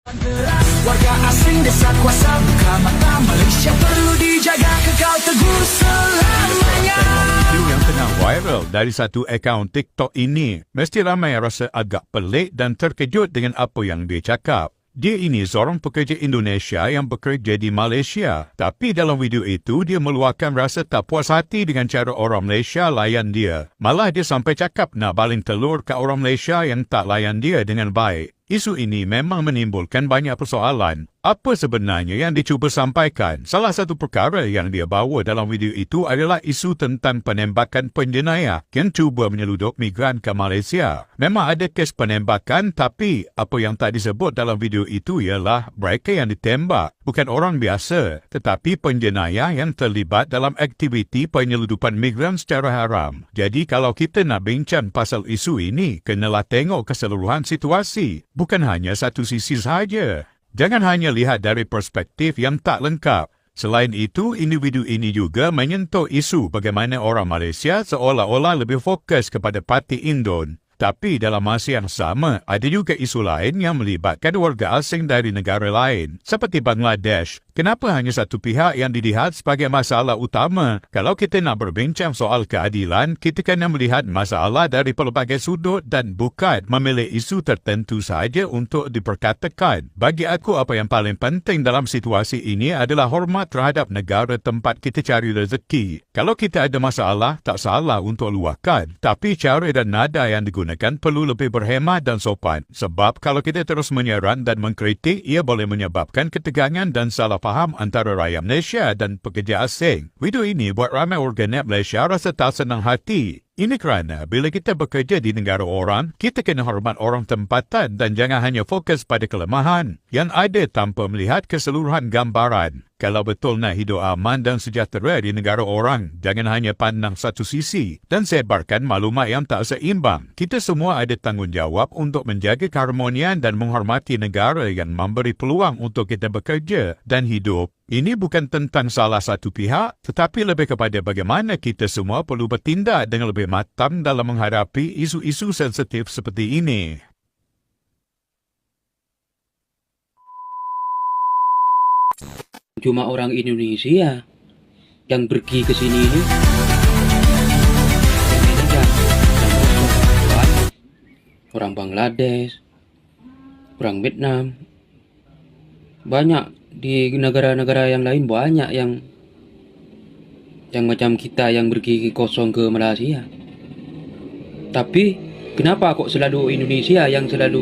Warga asing desa kuasa buka mata, Malaysia perlu dijaga kekal teguh selamanya. Video yang tengah viral dari satu akaun TikTok ini mesti ramai rasa agak pelik dan terkejut dengan apa yang dia cakap. Dia ini seorang pekerja Indonesia yang bekerja di Malaysia. Tapi dalam video itu, dia meluahkan rasa tak puas hati dengan cara orang Malaysia layan dia. Malah dia sampai cakap nak baling telur ke orang Malaysia yang tak layan dia dengan baik. Isu ini memang menimbulkan banyak persoalan. Apa sebenarnya yang dicuba sampaikan? Salah satu perkara yang dia bawa dalam video itu adalah isu tentang penembakan penjenayah yang cuba menyelundup migran ke Malaysia. Memang ada kes penembakan, tapi apa yang tak disebut dalam video itu ialah mereka yang ditembak bukan orang biasa, tetapi penjenayah yang terlibat dalam aktiviti penyelundupan migran secara haram. Jadi kalau kita nak bincang pasal isu ini, kenalah tengok keseluruhan situasi. Bukan hanya satu sisi sahaja. Jangan hanya lihat dari perspektif yang tak lengkap. Selain itu, individu ini juga menyentuh isu bagaimana orang Malaysia seolah-olah lebih fokus kepada parti Indon. Tapi dalam masa yang sama, ada juga isu lain yang melibatkan warga asing dari negara lain, seperti Bangladesh. Kenapa hanya satu pihak yang dilihat sebagai masalah utama? Kalau kita nak berbincang soal keadilan, kita kena melihat masalah dari pelbagai sudut dan bukan memilih isu tertentu sahaja untuk diperkatakan. Bagi aku, apa yang paling penting dalam situasi ini adalah hormat terhadap negara tempat kita cari rezeki. Kalau kita ada masalah, tak salah untuk luahkan. Tapi cara dan nada yang digunakan perlu lebih berhemat dan sopan. Sebab kalau kita terus menyerang dan mengkritik, ia boleh menyebabkan ketegangan dan salah faham antara rakyat Malaysia dan pekerja asing. Video ini buat ramai warganet Malaysia rasa tak senang hati. Ini kerana bila kita bekerja di negara orang, kita kena hormat orang tempatan dan jangan hanya fokus pada kelemahan yang ada tanpa melihat keseluruhan gambaran. Kalau betul nak hidup aman dan sejahtera di negara orang, jangan hanya pandang satu sisi dan sebarkan maklumat yang tak seimbang. Kita semua ada tanggungjawab untuk menjaga keharmonian dan menghormati negara yang memberi peluang untuk kita bekerja dan hidup. Ini bukan tentang salah satu pihak, tetapi lebih kepada bagaimana kita semua perlu bertindak dengan lebih matang dalam menghadapi isu-isu sensitif seperti ini. Cuma orang Indonesia yang pergi ke sini ini. Orang Bangladesh, orang Vietnam, banyak di negara-negara yang lain banyak yang macam kita yang pergi kosong ke Malaysia. Tapi kenapa kok selalu Indonesia yang selalu